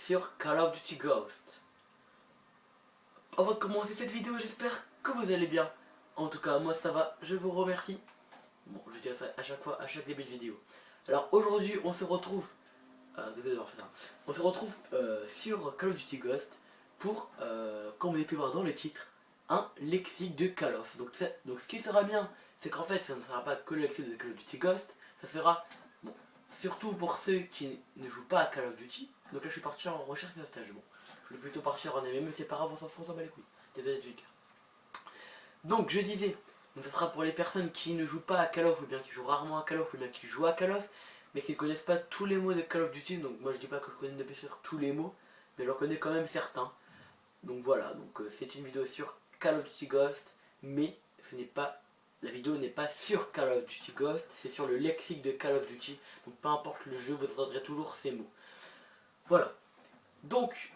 sur Call of Duty Ghost. Avant de commencer cette vidéo, j'espère que vous allez bien. En tout cas, moi ça va, je vous remercie. Bon, je dis ça à chaque fois, à chaque début de vidéo. Alors aujourd'hui, on se retrouve... désolé d'avoir fait ça. On se retrouve sur Call of Duty Ghost pour, comme vous avez pu voir dans le titre, un lexique de Call of. Donc ce qui sera bien, c'est qu'en fait, ça ne sera pas que le lexique de Call of Duty Ghost, ça sera... Bon, surtout pour ceux qui ne jouent pas à Call of Duty. Donc là je suis parti en recherche d'un stage. Bon, je voulais plutôt partir en MMA, mais c'est pas grave, on s'en bat les couilles. Désolé du cœur. Donc je disais, donc, ça sera pour les personnes qui ne jouent pas à Call of, ou bien qui jouent rarement à Call of, ou bien qui jouent à Call of, mais qui ne connaissent pas tous les mots de Call of Duty. Donc moi je dis pas que je connais bien sûr tous les mots, mais j'en connais quand même certains. Donc voilà, donc c'est une vidéo sur Call of Duty Ghost, mais ce n'est pas... La vidéo n'est pas sur Call of Duty Ghost, c'est sur le lexique de Call of Duty. Donc peu importe le jeu, vous entendrez toujours ces mots. Voilà. Donc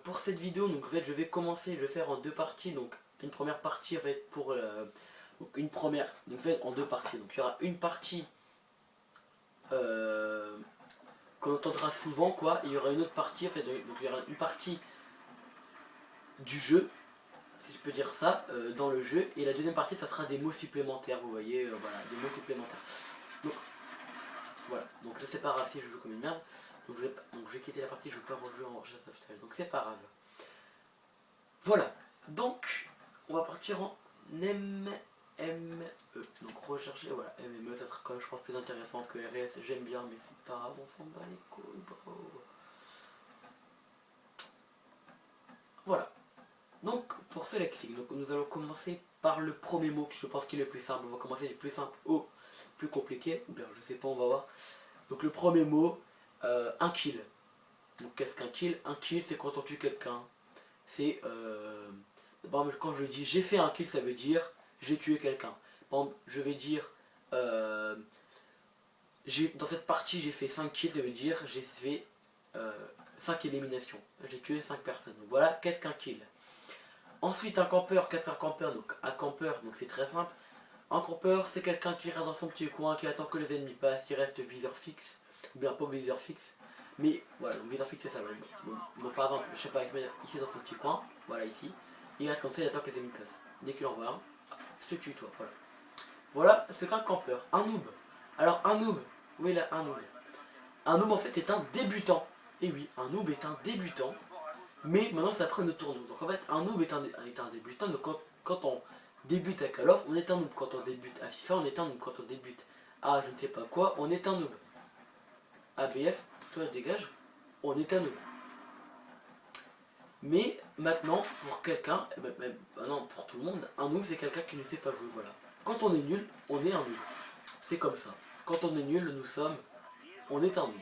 pour cette vidéo, donc en fait je vais commencer, je vais faire en deux parties. Donc une première partie en fait pour donc une première, donc en fait en deux parties. Donc il y aura une partie qu'on entendra souvent quoi. Et il y aura une autre partie en fait, donc il y aura une partie du jeu, si je peux dire ça, dans le jeu. Et la deuxième partie ça sera des mots supplémentaires, vous voyez, voilà, des mots supplémentaires. Donc voilà, donc ça c'est pas grave si je joue comme une merde. Donc je vais quitter la partie, je vais pas rejouer en recherche of donc c'est pas grave. Voilà, donc on va partir en MME. Donc rechercher, voilà, MME, ça sera quand même je pense plus intéressant que RS, j'aime bien, mais c'est pas grave, on s'en bat les couilles, bro. Voilà, donc pour ce lexique, donc nous allons commencer par le premier mot, que je pense qu'il est le plus simple. On va commencer du plus simple au plus compliqué, ou bien je sais pas, on va voir. Donc le premier mot, un kill. Donc qu'est-ce qu'un kill? Un kill c'est quand on tue quelqu'un. C'est par exemple, quand je dis j'ai fait un kill, ça veut dire j'ai tué quelqu'un. Par exemple, je vais dire dans cette partie j'ai fait 5 kills, ça veut dire j'ai fait 5 éliminations. J'ai tué 5 personnes. Donc voilà, qu'est-ce qu'un kill? Ensuite un campeur, qu'est-ce qu'un campeur? Donc un campeur, donc c'est très simple. Un campeur c'est quelqu'un qui reste dans son petit coin, qui attend que les ennemis passent, il reste viseur fixe, ou bien pas viseur fixe. Mais voilà, donc viseur fixe c'est ça. Donc par exemple, je sais pas, ici dans son petit coin, voilà ici, il reste comme ça, il attend que les ennemis passent. Dès qu'il en voit un, je te tue toi, voilà. Voilà ce qu'un campeur. Un noob. Alors un noob, oui là, un noob. Un noob en fait est un débutant. Et oui, un noob est un débutant, mais maintenant ça prend une autre tournure. Donc en fait, un noob est un débutant, donc quand on débute à Call of, on est un noob. Quand on débute à FIFA, on est un noob. Quand on débute à je ne sais pas quoi, on est un noob. ABF, toi dégage, on est un noob. Mais maintenant, pour quelqu'un, non, pour tout le monde, un noob c'est quelqu'un qui ne sait pas jouer, voilà. Quand on est nul, on est un noob. C'est comme ça. Quand on est nul, on est un noob.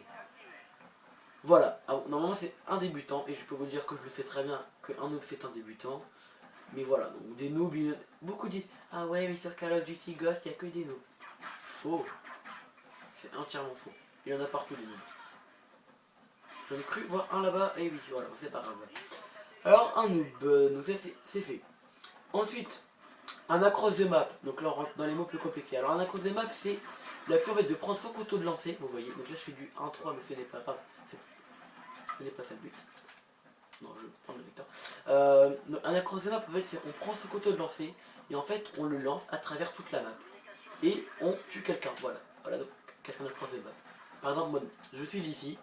Voilà, alors, normalement c'est un débutant, et je peux vous dire que je le sais très bien qu'un noob c'est un débutant. Mais voilà, donc des noobs, beaucoup disent ah ouais mais sur Call of Duty Ghost il n'y a que des noobs. Faux. C'est entièrement faux. Il y en a partout des noobs. J'en ai cru voir un là-bas, et oui, voilà, c'est pas grave. Alors un noob, donc ça c'est fait. Ensuite, un across the map, donc là on rentre dans les mots plus compliqués. Alors un across the map c'est l'action en fait de prendre son couteau de lancer, vous voyez. Donc là je fais du 1-3 mais ce n'est pas grave, ce n'est pas ça le but. Non, je vais prendre le vecteur. Un across the map, en fait, c'est qu'on prend ce couteau de lancer et en fait on le lance à travers toute la map. Et on tue quelqu'un, voilà. Voilà donc qu'est-ce qu'un across the map. Par exemple, moi, je suis ici,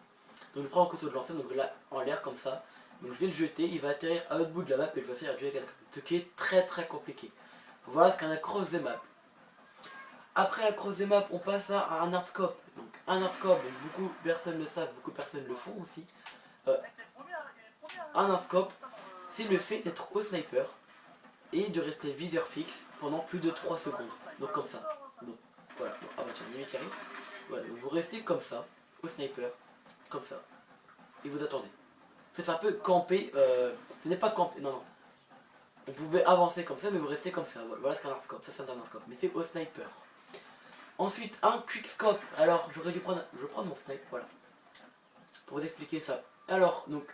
donc je prends un couteau de lancer, donc là en l'air comme ça. Donc je vais le jeter, il va atterrir à l'autre bout de la map et il va faire tuer quelqu'un. Ce qui est très très compliqué. Voilà ce qu'un across the map. Après l'across the map, on passe à un hardscope. Donc un hardscope, donc beaucoup de personnes le savent, beaucoup de personnes le font aussi. Un hardscope, c'est le fait d'être au sniper et de rester viseur fixe pendant plus de 3 secondes. Donc comme ça. Donc voilà. Ah bah tiens, il y a qui arrive. Voilà, donc vous restez comme ça, au sniper, comme ça. Et vous attendez. C'est un peu camper. Ce n'est pas camper, non non. Vous pouvez avancer comme ça, mais vous restez comme ça. Voilà ce qu'un hardscope. Ça c'est un hardscope. Mais c'est au sniper. Ensuite, un quickscope. Alors j'aurais dû prendre. Je vais prendre mon snipe, voilà. Pour vous expliquer ça. Alors, donc,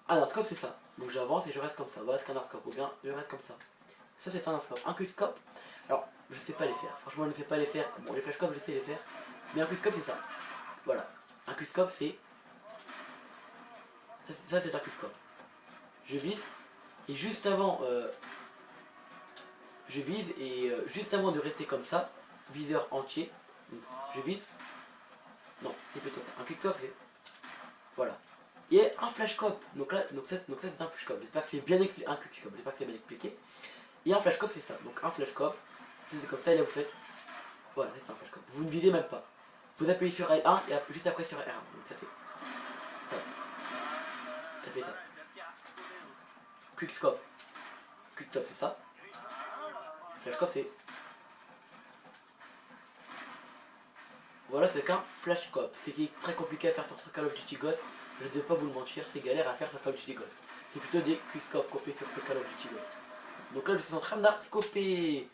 un hardscope c'est ça. Donc j'avance et je reste comme ça. Voilà ce qu'un hardscope. Ou bien je reste comme ça. Ça c'est un hardscope. Un quickscope, alors je sais pas les faire. Franchement je ne sais pas les faire. Bon les flashcopes je sais les faire. Mais un quickscope c'est ça. Voilà. Un quickscope c'est Ça c'est un quickscope. Je vise, et juste avant, je vise, et juste avant de rester comme ça, viseur entier, donc je vise, non, c'est plutôt ça. Un quickscope, c'est, voilà. Et un flashcope, donc ça c'est un flashcope. J'espère que c'est bien expliqué, un quickscope, j'espère que c'est bien expliqué. Et un flashcope, c'est ça. Donc un flashcope, c'est comme ça, et là vous faites, voilà, c'est un flashcope. Vous ne visez même pas. Vous appuyez sur L1 et juste après sur R1. Donc ça fait ça. Ça fait ça. Quickscope. Quickscope, c'est ça. Flashcope, c'est, voilà, c'est qu'un flashcope. C'est qui est très compliqué à faire sur ce Call of Duty Ghost. Je ne vais pas vous le mentir, c'est galère à faire sur Call of Duty Ghost. C'est plutôt des quickscopes qu'on fait sur ce Call of Duty Ghost. Donc là, je suis en train d'artscoper.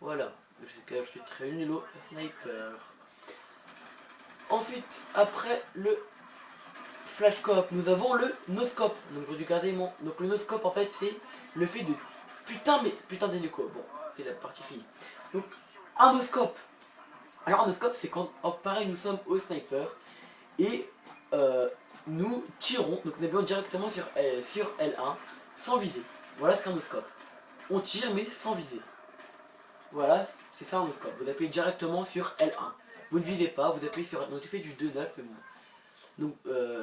Voilà. Je suis très nul au sniper. Ensuite, après le flashcope, nous avons le noscope. Donc je vais garder mon. Donc le noscope, en fait, c'est le fait de. Putain d'hélico. Bon, c'est la partie finie. Donc, un noscope. Alors un noscope, c'est quand, oh, pareil, nous sommes au sniper et nous tirons, donc nous appuyons directement sur L1 sans viser. Voilà ce qu'un noscope. On tire mais sans viser. Voilà, c'est ça un noscope. Vous appuyez directement sur L1. Vous ne visez pas, vous appuyez sur, donc tu fais du 2-9 mais bon. Donc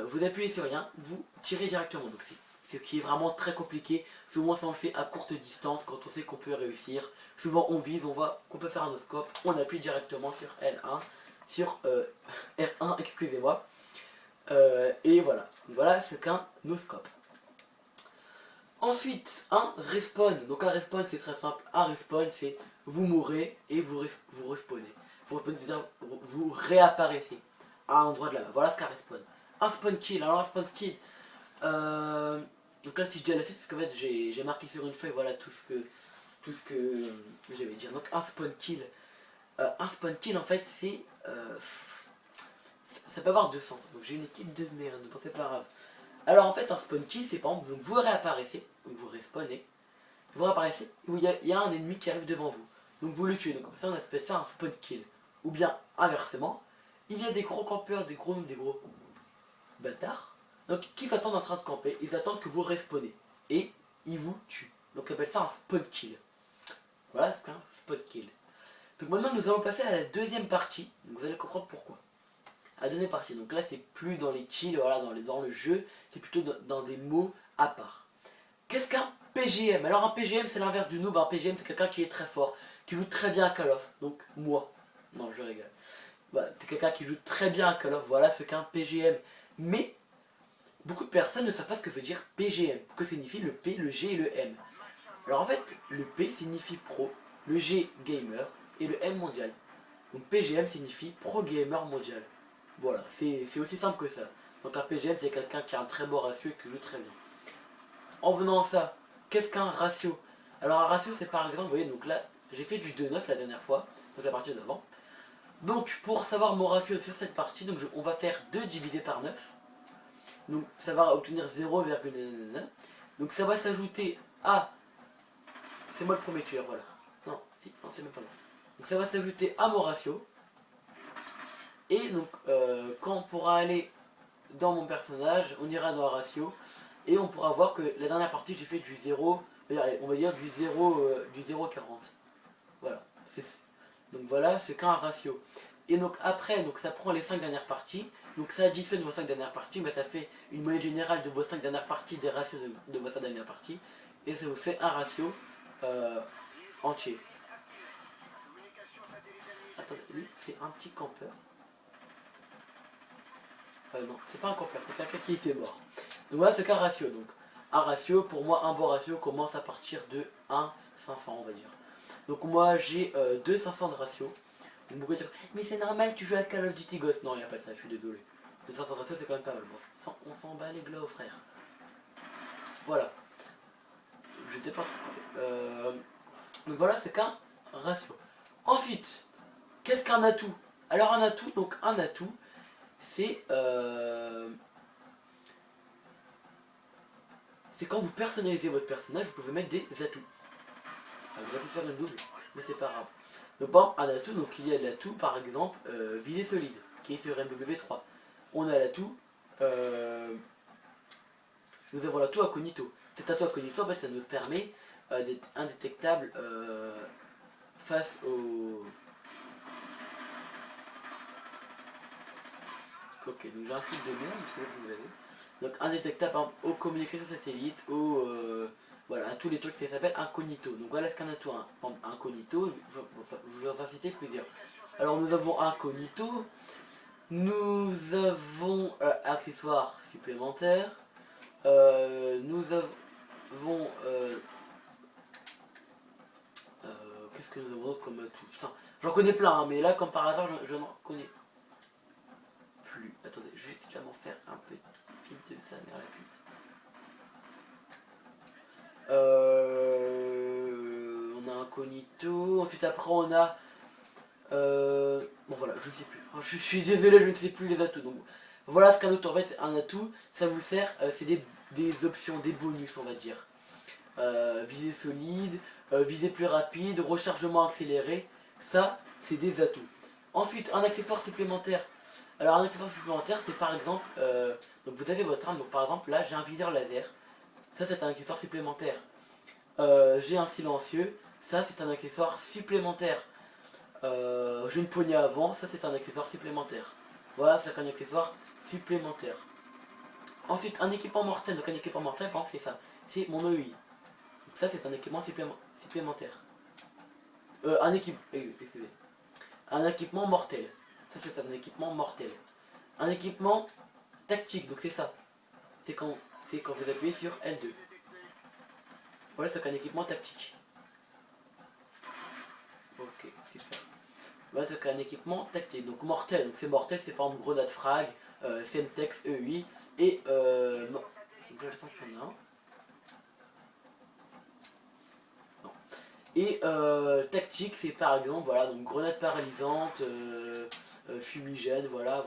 vous appuyez sur rien, vous tirez directement. Donc c'est ce qui est vraiment très compliqué. Souvent ça on le fait à courte distance quand on sait qu'on peut réussir. Souvent on vise, on voit qu'on peut faire un noscope, on appuie directement sur L1, sur R1, excusez-moi. Et voilà, voilà ce qu'un noscope. Ensuite, un respawn. Donc un respawn c'est très simple. Un respawn c'est vous mourrez et vous respawnez. Vous réapparaissez à un endroit de la map. Voilà ce qu'un respawn. Un spawn kill. Alors un spawn kill. Donc là si je dis à la suite, parce qu'en fait j'ai marqué sur une feuille voilà tout ce que je vais dire. Donc un spawn kill. Un spawn kill en fait c'est ça peut avoir deux sens. Donc j'ai une équipe de merde, bon c'est pas grave. Alors en fait un spawn kill c'est par exemple donc vous réapparaissez, donc vous respawnez, vous réapparaissez, où il y a un ennemi qui arrive devant vous. Donc vous le tuez, donc comme ça on appelle ça un spawn kill. Ou bien inversement, il y a des gros campeurs, des gros bâtards, donc qui s'attendent en train de camper, ils attendent que vous respawnez. Et ils vous tuent. Donc on appelle ça un spawn kill. Voilà c'est un spawn kill. Donc maintenant nous allons passer à la deuxième partie, donc vous allez comprendre pourquoi. La deuxième partie, donc là c'est plus dans les kills, voilà, dans le jeu, c'est plutôt dans des mots à part. Qu'est-ce qu'un PGM? Alors un PGM c'est l'inverse du noob, un PGM c'est quelqu'un qui est très fort, qui joue très bien à Call of, donc moi, non je rigole. Bah, c'est quelqu'un qui joue très bien à Call of, voilà ce qu'un PGM. Mais beaucoup de personnes ne savent pas ce que veut dire PGM, que signifie le P, le G et le M. Alors en fait, le P signifie pro, le G gamer et le M mondial. Donc PGM signifie pro gamer mondial. Voilà, c'est aussi simple que ça. Donc un PGM c'est quelqu'un qui a un très bon ratio et qui joue très bien. En venant à ça, qu'est-ce qu'un ratio? Alors un ratio c'est par exemple, vous voyez, donc là j'ai fait du 2-9 la dernière fois, donc la partie d'avant. Donc pour savoir mon ratio sur cette partie, donc on va faire 2 divisé par 9. Donc ça va obtenir 0,9. Donc ça va s'ajouter à... C'est moi le premier tueur, voilà. Non, si, non c'est même pas là. Donc ça va s'ajouter à mon ratio. Et donc quand on pourra aller dans mon personnage, on ira dans un ratio. Et on pourra voir que la dernière partie j'ai fait du 0, on va dire du 0,40. Voilà. Donc voilà, c'est qu'un ratio. Et donc après, donc ça prend les 5 dernières parties. Donc ça additionne vos 5 dernières parties, mais ça fait une moyenne générale de vos 5 dernières parties, des ratios de vos 5 dernières parties. Et ça vous fait un ratio entier. Attendez, lui c'est un petit campeur. Non, c'est pas un campeur, c'est quelqu'un qui était mort. Donc voilà c'est qu'un ratio. Donc un ratio, pour moi un bon ratio commence à partir de 1,500 on va dire. Donc moi j'ai 2,500 de ratio. Donc beaucoup dire, mais c'est normal tu joues à Call of Duty Ghost. Non il n'y a pas de ça, je suis désolé. 2,500 de ratio c'est quand même pas mal. Bon, on s'en bat les glows frère. Voilà. J'étais pas donc voilà c'est qu'un ratio. Ensuite, qu'est-ce qu'un atout? Alors un atout, donc un atout, c'est quand vous personnalisez votre personnage, vous pouvez mettre des atouts. Alors, vous avez pu faire une double, mais c'est pas grave. Donc par exemple, un atout, donc il y a l'atout par exemple visée solide, qui est sur MW3. On a l'atout nous avons l'atout incognito. Cet atout incognito, en fait, ça nous permet d'être indétectable face au... Ok, donc j'ai un shoot de merde, je sais pas si vous l'avez. Donc indétectable par exemple, aux communications satellites, aux... voilà, à tous les trucs, ça s'appelle incognito. Donc voilà ce qu'un atout incognito, je vais en citer plusieurs. Alors nous avons incognito, nous avons accessoires supplémentaires, nous avons... qu'est-ce que nous avons d'autre comme atout? Putain, j'en connais plein, hein, mais là comme par hasard je n'en connais plus. Attendez, je vais évidemment faire un petit film de sa mère la pute. On a incognito, ensuite après on a... bon voilà, je ne sais plus. Je suis désolé, je ne sais plus les atouts. Donc voilà ce qu'un atout, en fait c'est un atout, ça vous sert, c'est des options, des bonus on va dire. Visée solide, visée plus rapide, rechargement accéléré, ça c'est des atouts. Ensuite un accessoire supplémentaire. Alors un accessoire supplémentaire c'est par exemple, donc vous avez votre arme, donc par exemple là j'ai un viseur laser, ça c'est un accessoire supplémentaire. J'ai un silencieux, ça c'est un accessoire supplémentaire. J'ai une poignée avant, ça c'est un accessoire supplémentaire. Voilà, c'est un accessoire supplémentaire. Ensuite un équipement mortel, donc un équipement mortel par exemple c'est ça, c'est mon EI. Donc ça c'est un équipement supplémentaire. Excusez. Un équipement mortel. Ça c'est un équipement mortel. Un équipement tactique, donc c'est ça. C'est quand vous appuyez sur L2. Voilà, c'est un équipement tactique. Ok, super. Voilà, c'est un équipement tactique. Donc mortel, donc c'est mortel, c'est par exemple grenade frag, Semtex, EI et non. Donc là je sens qu'il y en a un. Et tactique, c'est par exemple, voilà, donc grenade paralysante, fumigène, voilà.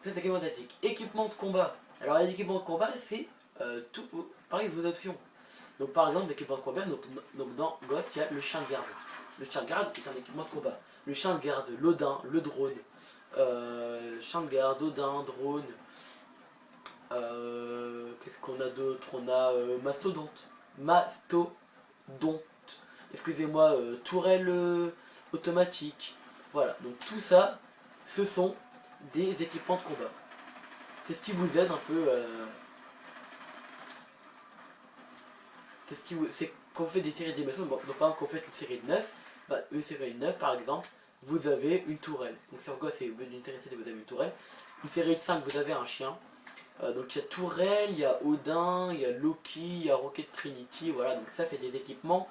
Ça c'est équipement tactique. Équipement de combat. Alors l'équipement de combat, c'est tout, pareil, vos options. Donc par exemple, l'équipement de combat, donc dans Ghost, il y a le chien de garde. Le chien de garde est un équipement de combat. Le chien de garde, l'Odin, le drone. Chien de garde, Odin, drone. Qu'est-ce qu'on a d'autre? On a mastodonte. Excusez-moi, tourelle automatique. Voilà, donc tout ça, ce sont des équipements de combat. C'est ce qui vous aide un peu. C'est quand vous faites des séries d'émissions, donc par exemple quand vous faites une série de 9, une série de 9 par exemple, vous avez une tourelle. Donc sur Ghost, c'est au lieu d'une vous avez une tourelle. Une série de 5, vous avez un chien. Donc il y a Tourelle, il y a Odin, il y a Loki, il y a Rocket Trinity, voilà, donc ça c'est des équipements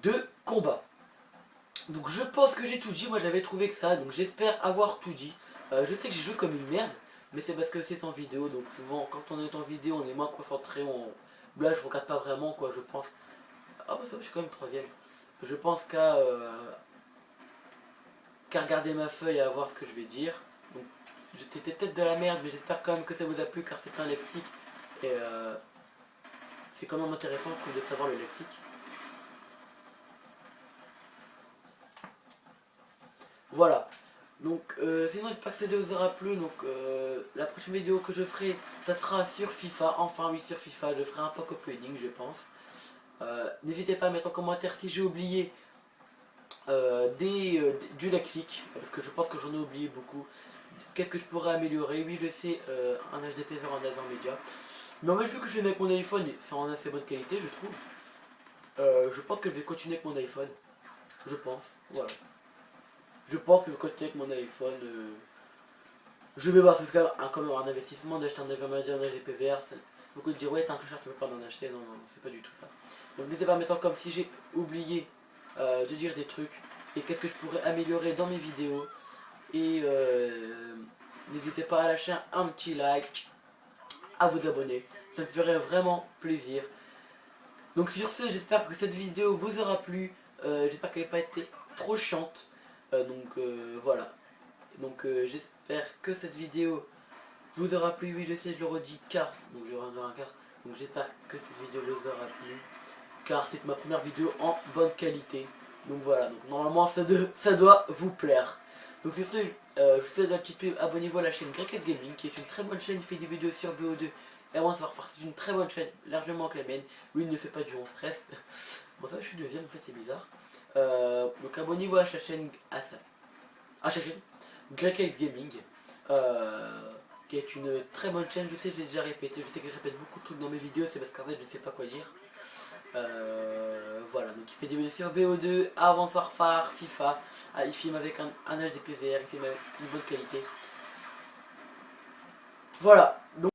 de combat. Donc je pense que j'ai tout dit, moi j'avais trouvé que ça, donc j'espère avoir tout dit. Je sais que j'ai joué comme une merde, mais c'est parce que c'est sans vidéo, donc souvent quand on est en vidéo on est moins concentré, là je regarde pas vraiment quoi, je pense... Ah bah ça va, je suis quand même troisième. Je pense qu'à regarder ma feuille et à voir ce que je vais dire. Donc c'était peut-être de la merde, mais j'espère quand même que ça vous a plu car c'est un lexique et c'est quand même intéressant je trouve de savoir le lexique. Voilà, donc sinon j'espère que cette vidéo vous aura plu, donc la prochaine vidéo que je ferai, ça sera sur FIFA, enfin oui sur FIFA, je ferai un pack opening je pense. N'hésitez pas à mettre en commentaire si j'ai oublié du lexique, parce que je pense que j'en ai oublié beaucoup. Qu'est-ce que je pourrais améliorer? Oui, je sais, un HDP vers un laser média. Mais en fait, vu que je fais avec mon iPhone, c'est en assez bonne qualité, je trouve. Je pense que je vais continuer avec mon iPhone. Je pense, voilà. Je pense que je vais continuer avec mon iPhone. Je vais voir, c'est quand même un investissement d'acheter un iPhone média, un HDP VR. Beaucoup de dire, ouais, t'es un peu cher, tu peux pas en acheter. Non, c'est pas du tout ça. Donc n'hésitez pas à mettre comme si j'ai oublié de dire des trucs. Et qu'est-ce que je pourrais améliorer dans mes vidéos. Et n'hésitez pas à lâcher un petit like, à vous abonner, ça me ferait vraiment plaisir. Donc sur ce, j'espère que cette vidéo vous aura plu, j'espère qu'elle n'a pas été trop chiante, voilà. Donc j'espère que cette vidéo vous aura plu, oui je sais je le redis car, donc je vais un car, donc j'espère que cette vidéo vous aura plu, car c'est ma première vidéo en bonne qualité. Donc voilà, donc normalement ça doit vous plaire. Donc c'est ça, je vous fais un petit peu, abonnez-vous à la chaîne GrecS Gaming, qui est une très bonne chaîne, il fait des vidéos sur BO2 et Advanced Warfare, c'est une très bonne chaîne, largement que la mienne. Lui il ne fait pas du 11 stress. Bon ça je suis deuxième, en fait c'est bizarre. Donc abonnez-vous à sa chaîne, à sa chaîne GrecS Gaming, qui est une très bonne chaîne, je sais, je l'ai déjà répété, je sais que je répète beaucoup de trucs dans mes vidéos, c'est parce qu'en fait je ne sais pas quoi dire. Voilà, donc il fait des vidéos sur BO2, Advanced Warfare, FIFA, il filme avec un HDPVR, il filme avec une bonne qualité. Voilà, donc